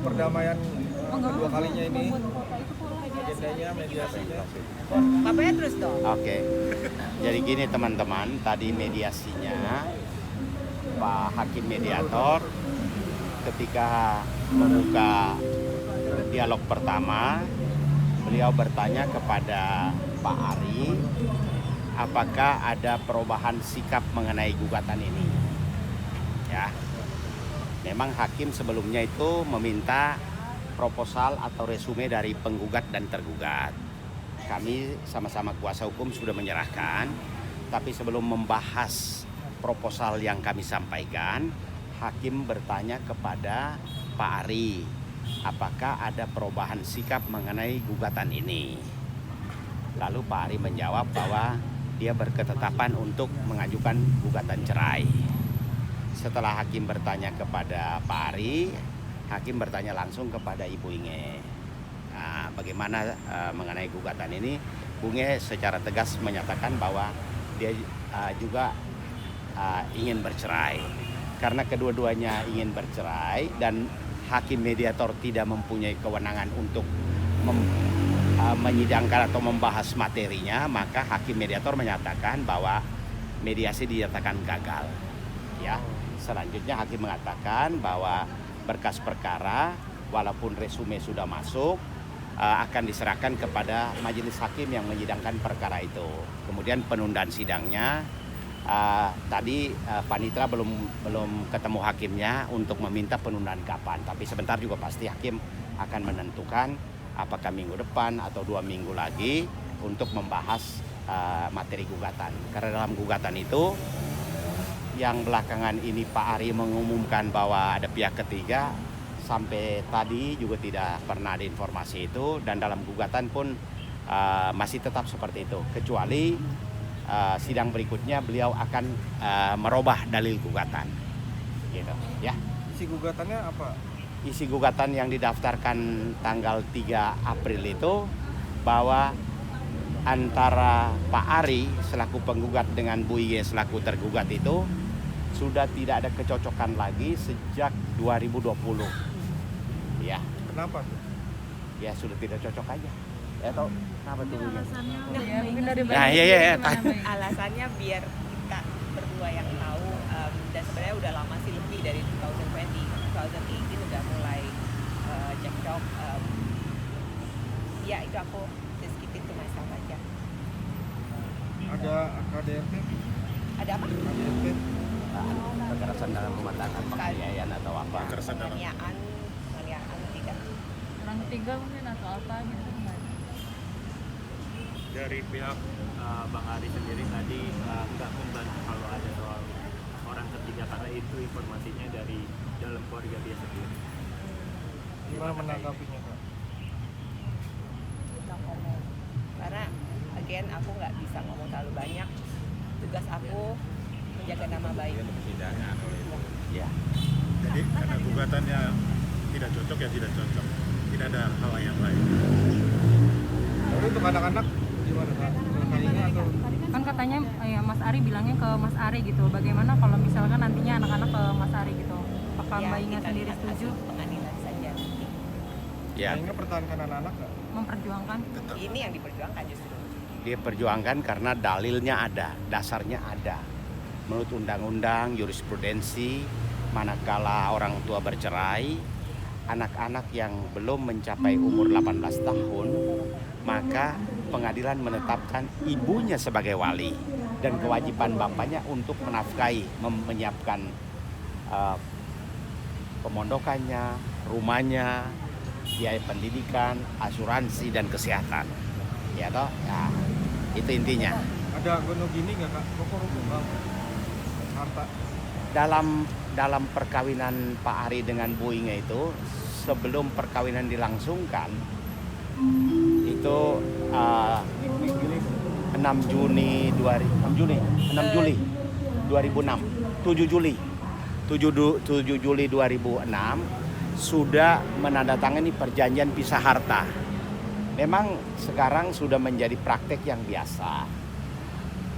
perdamaian kedua kalinya ini, agendanya, mediasinya. Bapaknya terus dong. Oke. Jadi gini teman-teman, tadi mediasinya Pak Hakim Mediator ketika membuka dialog pertama, beliau bertanya kepada Pak Ari apakah ada perubahan sikap mengenai gugatan ini. Ya. Memang hakim sebelumnya itu meminta proposal atau resume dari penggugat dan tergugat. Kami sama-sama kuasa hukum sudah menyerahkan, tapi sebelum membahas proposal yang kami sampaikan, hakim bertanya kepada Pak Ari, apakah ada perubahan sikap mengenai gugatan ini. Lalu Pak Ari menjawab bahwa dia berketetapan untuk mengajukan gugatan cerai. Setelah hakim bertanya kepada Pak Ari, hakim bertanya langsung kepada Ibu Inge. Nah, bagaimana mengenai gugatan ini? Bu Inge secara tegas menyatakan bahwa dia juga ingin bercerai. Karena kedua-duanya ingin bercerai dan hakim mediator tidak mempunyai kewenangan untuk menyidangkan atau membahas materinya, maka hakim mediator menyatakan bahwa mediasi dinyatakan gagal. Ya, selanjutnya hakim mengatakan bahwa berkas perkara walaupun resume sudah masuk akan diserahkan kepada majelis hakim yang menyidangkan perkara itu. Kemudian penundaan sidangnya tadi panitera belum ketemu hakimnya untuk meminta penundaan kapan, tapi sebentar juga pasti hakim akan menentukan apakah minggu depan atau 2 minggu lagi untuk membahas materi gugatan. Karena dalam gugatan itu yang belakangan ini Pak Ari mengumumkan bahwa ada pihak ketiga, sampai tadi juga tidak pernah ada informasi itu, dan dalam gugatan pun masih tetap seperti itu, kecuali sidang berikutnya beliau akan merubah dalil gugatan gitu ya. Isi gugatannya apa? Isi gugatan yang didaftarkan tanggal 3 April itu bahwa antara Pak Ari selaku penggugat dengan Bu Inge selaku tergugat itu sudah tidak ada kecocokan lagi sejak 2020. Ya. Kenapa tuh? Ya sudah tidak cocok aja. Ya tahu kenapa tuh? Alasannya Alasannya biar kita berdua yang tahu, dan sebenarnya udah lama sih, lebih dari 2018 udah mulai cekcok. Ya itu aku just keep it to myself aja. Ada KDRT? Ada apa? KDRT? Kekerasan dalam rumah tangga, penganiayaan atau apa? Penganiayaan tidak. orang ketiga mungkin atau apa gitu kan. Dari pihak Bang Ari sendiri tadi nggak membantu kalau ada soal orang ketiga, karena itu informasinya dari dalam keluarga dia sendiri. Gimana menanggapinya, Kak? No comment. Karena again aku nggak bisa ngomong terlalu banyak. Tugas aku menjaga nama baik. Ya. Jadi karena gugatannya tidak cocok ya tidak cocok, tidak ada hal yang lain. Lalu untuk anak-anak gimana, Kak? Anak-anaknya atau Kan katanya ya Mas Ari bilangnya ke Mas Ari gitu. Bagaimana kalau misalkan nantinya anak-anak ke Mas Ari gitu? Apakah Mbak Inga kita sendiri lihat setuju hasil pengadilan saja nanti. Ya. Inge pertahankan anak-anak nggak? memperjuangkan? Ini yang diperjuangkan justru. Dia perjuangkan karena dalilnya ada, dasarnya ada. Menurut undang-undang, jurisprudensi, manakala orang tua bercerai, anak-anak yang belum mencapai umur 18 tahun, maka pengadilan menetapkan ibunya sebagai wali dan kewajiban bapaknya untuk menafkahi, menyiapkan pemondokannya, rumahnya, biaya pendidikan, asuransi dan kesehatan. Ya toh? Ya, itu intinya. Ada gono gini nggak, Kak? Pokok Bang. Harta. Dalam perkawinan Pak Ari dengan Bu Inge itu, sebelum perkawinan dilangsungkan itu 6 Juli 2006 sudah menandatangani perjanjian pisah harta. Memang sekarang sudah menjadi praktek yang biasa.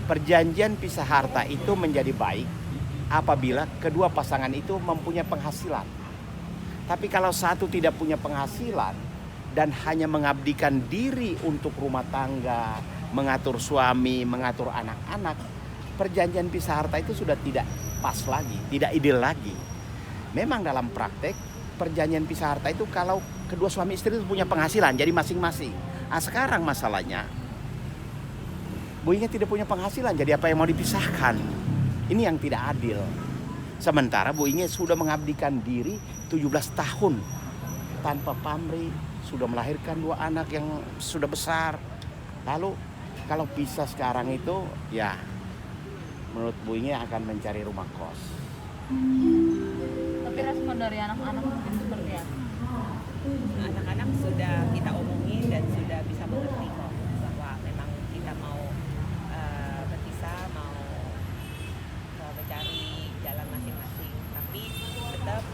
Perjanjian pisah harta itu menjadi baik apabila kedua pasangan itu mempunyai penghasilan. Tapi kalau satu tidak punya penghasilan dan hanya mengabdikan diri untuk rumah tangga, mengatur suami, mengatur anak-anak, perjanjian pisah harta itu sudah tidak pas lagi, tidak ideal lagi. Memang dalam praktek perjanjian pisah harta itu kalau kedua suami istri itu punya penghasilan, jadi masing-masing. Nah, sekarang masalahnya Bu Inge tidak punya penghasilan, jadi apa yang mau dipisahkan? Ini yang tidak adil. Sementara Bu Inge sudah mengabdikan diri 17 tahun tanpa pamrih, sudah melahirkan 2 anak yang sudah besar. Lalu kalau pisah sekarang itu, ya menurut Bu Inge akan mencari rumah kos. Tapi respon dari anak-anak mungkin seperti apa? Anak-anak sudah kita omongin dan sudah bisa mengerti kok bahwa memang kita mau berpisah, mau mencari jalan masing-masing. Tapi tetap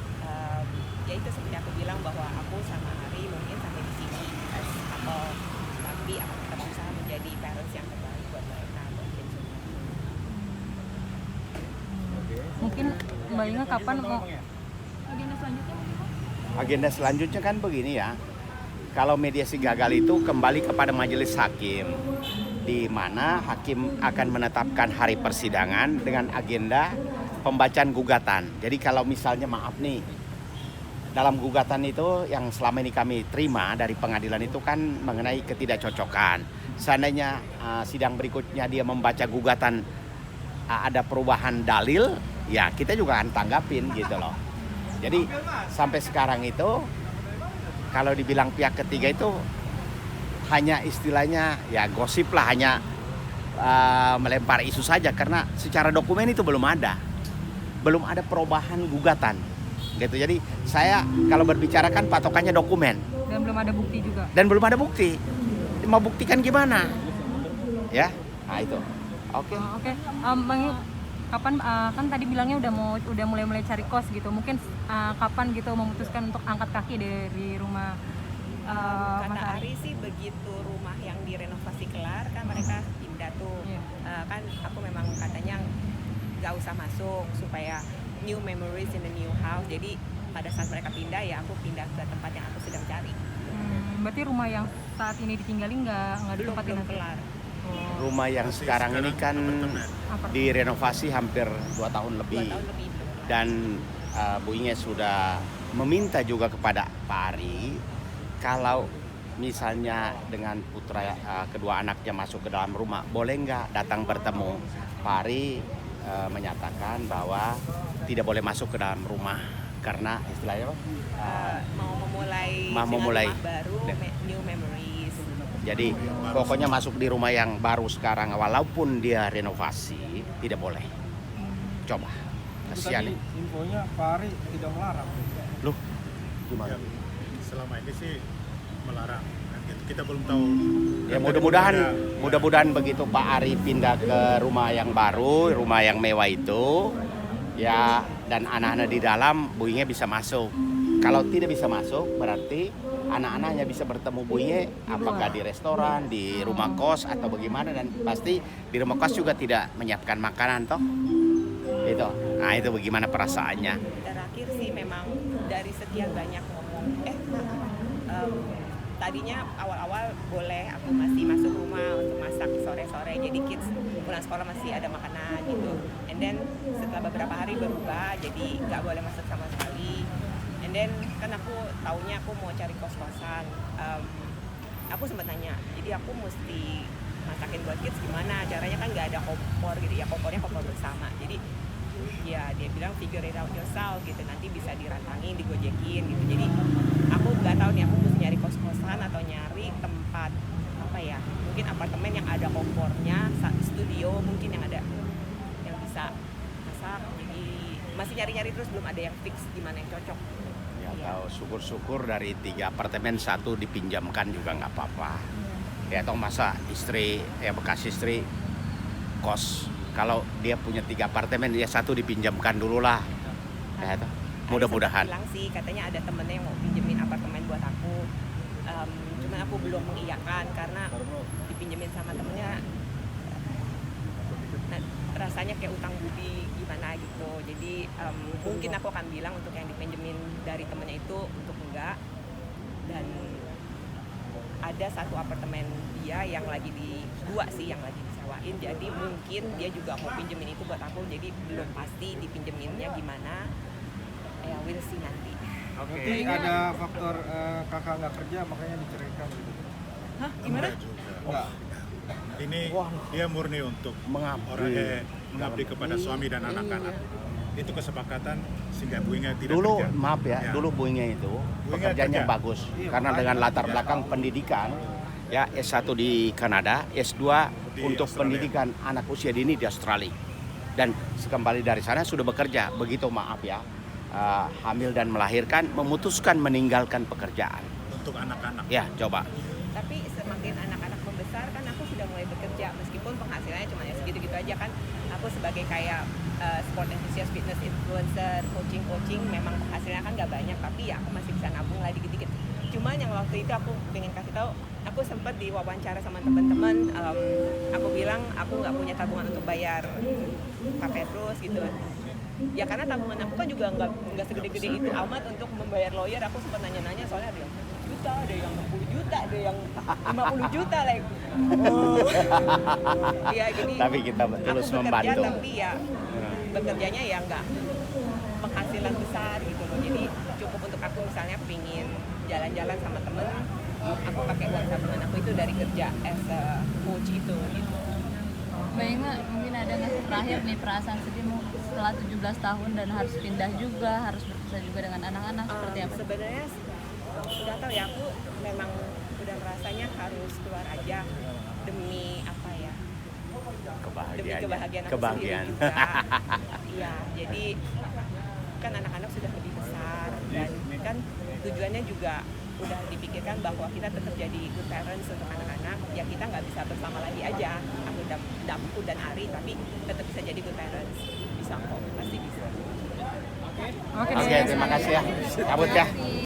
ya itu seperti aku bilang bahwa aku sama Ari mungkin sampai di sini as couple, tapi aku tetap berusaha menjadi parents yang terbaik buat mereka, buat kids semua. Mungkin Mbak Inge kapan mau Agenda selanjutnya kan begini ya. Kalau mediasi gagal itu kembali kepada majelis hakim, di mana hakim akan menetapkan hari persidangan dengan agenda pembacaan gugatan. Jadi kalau misalnya maaf nih, dalam gugatan itu yang selama ini kami terima dari pengadilan itu kan mengenai ketidakcocokan. Seandainya sidang berikutnya dia membaca gugatan ada perubahan dalil, ya kita juga akan tanggapin gitu loh. Jadi sampai sekarang itu kalau dibilang pihak ketiga itu hanya istilahnya ya gosip lah, hanya melempar isu saja karena secara dokumen itu belum ada perubahan gugatan gitu. Jadi saya kalau berbicara kan patokannya dokumen dan belum ada bukti juga. dan belum ada bukti. Mau buktikan gimana? Ya, nah itu. Oke. Oke. Bang Inge, kapan kan tadi bilangnya udah mulai cari kos gitu. Mungkin kapan gitu memutuskan untuk angkat kaki dari rumah Mas Kata Ari? Ari sih begitu rumah yang direnovasi kelar kan mereka pindah tuh. Iya. Kan aku memang katanya gak usah masuk supaya new memories in the new house. Jadi pada saat mereka pindah ya aku pindah ke tempat yang aku sedang cari. Berarti rumah yang saat ini ditinggalin nggak ditempatin Belum nanti? kelar. Rumah yang sekarang ini kan direnovasi hampir 2 tahun 2 lebih. tahun lebih belum kelar. Dan Bu Inge sudah meminta juga kepada Pak Ari kalau misalnya dengan putra kedua anaknya masuk ke dalam rumah, boleh nggak datang bertemu. Pak Ari menyatakan bahwa tidak boleh masuk ke dalam rumah karena istilahnya apa? Mau memulai memulai. rumah baru, new memories. Jadi pokoknya masuk di rumah yang baru sekarang walaupun dia renovasi tidak boleh. Coba. Kasihan Tadi nih. infonya Pak Ari tidak melarang. Loh, gimana? Ya, selama ini sih melarang. Kita belum tahu. Ya mudah-mudahan begitu Pak Ari pindah ke rumah yang baru, rumah yang mewah itu, ya dan anak-anak di dalam Bu Inge bisa masuk. Kalau tidak bisa masuk berarti anak-anaknya bisa bertemu Bu Inge apakah di restoran, di rumah kos atau bagaimana, dan pasti di rumah kos juga tidak menyiapkan makanan toh. Itu. Nah, itu bagaimana perasaannya? Terakhir sih memang dari sekian banyak ngomong tadinya awal-awal boleh aku masih masuk rumah untuk masak sore-sore, jadi kids pulang sekolah masih ada makanan gitu. And then setelah beberapa hari berubah jadi nggak boleh masuk sama sekali. And then kan aku taunya aku mau cari kos-kosan. Aku sempat nanya, jadi aku mesti masakin buat kids gimana caranya, kan nggak ada kompor gitu ya, kompornya kompor bersama. Jadi ya dia bilang figure it out yourself gitu, nanti bisa dirantangin, digojekin gitu. Jadi aku nggak tahu nih aku mesti nyari kos-kosan atau nyari tempat apa ya, mungkin apartemen yang ada kompornya, studio mungkin yang ada yang bisa masak. Jadi masih nyari-nyari terus, belum ada yang fix di mana yang cocok. Ya tahu, syukur-syukur dari 3 apartemen 1 dipinjamkan juga nggak apa-apa. Ya toh masa istri ya bekas istri kos, kalau dia punya 3 apartemen ya 1 dipinjamkan dulu lah. Ya toh. Mudah-mudahan. Bilang sih katanya ada temennya yang mau pinjemin apartemen buat aku. Cuman aku belum mengiyakan karena dipinjemin sama temennya. Nah, rasanya kayak utang budi gimana gitu. Jadi mungkin aku akan bilang untuk yang dipinjemin dari temennya itu untuk enggak. Dan ada satu apartemen dia yang lagi dua sih yang lagi disewain, jadi mungkin dia juga mau pinjemin itu buat aku, jadi belum pasti dipinjeminnya gimana, ya we'll see nanti. Berarti ada faktor kakak nggak kerja makanya diceraikan gitu. Hah, gimana? Enggak juga. Enggak. Ini dia murni untuk mengabdi kepada suami dan anak-anak. Itu kesepakatan sehingga Bu Inge tidak Dulu kerja. maaf ya, dulu Bu Inge itu pekerjaannya kerja. bagus karena dengan latar belakang pendidikan ya S1 di Kanada, S2 Di untuk Australia. pendidikan anak usia dini di Australia. Dan kembali dari sana sudah bekerja. Begitu maaf ya, hamil dan melahirkan, memutuskan meninggalkan pekerjaan. Untuk anak-anak. Ya, coba. Tapi semakin anak-anak membesar kan aku sudah mulai bekerja, meskipun penghasilannya cuma ya segitu-gitu aja kan. Aku sebagai kayak sport enthusiast, fitness influencer, coaching memang penghasilannya kan nggak banyak, tapi ya aku masih bisa nabung lah dikit-dikit. Cuman yang waktu itu aku pengen kasih tahu, aku sempat diwawancara sama teman-teman, aku bilang aku nggak punya tabungan untuk bayar Pak Petrus gitu. Ya karena tabungan aku kan juga nggak segede-gede itu amat untuk membayar lawyer. Aku sempat nanya-nanya soalnya ada yang 1 juta, ada yang 60 juta, ada yang 50 juta like. Oh. Ya jadi Tapi kita aku tulus bekerja membantu. tapi ya bekerjanya ya nggak penghasilan besar gitu loh. Jadi cukup untuk aku misalnya pingin jalan-jalan sama temen, aku pakai uang tabungan aku itu dari kerja as a coach itu gitu. Mbak Inge, mungkin ada nggak sih terakhir nih perasaan sedihmu setelah 17 tahun dan harus pindah juga, harus berpisah juga dengan anak-anak, seperti apa? Sebenarnya sudah tahu ya, aku memang udah merasanya harus keluar aja demi apa ya, demi kebahagiaan aku Kebahagiaan. sendiri juga. Iya, jadi kan anak-anak sudah lebih besar dan kan tujuannya juga udah dipikirkan bahwa kita tetap jadi good parents untuk anak-anak. Ya kita nggak bisa bersama lagi aja, aku dan Ari, tapi tetap bisa jadi good parents. Bisa kok, pasti bisa. Oke, terima kasih ya. Cabut ya.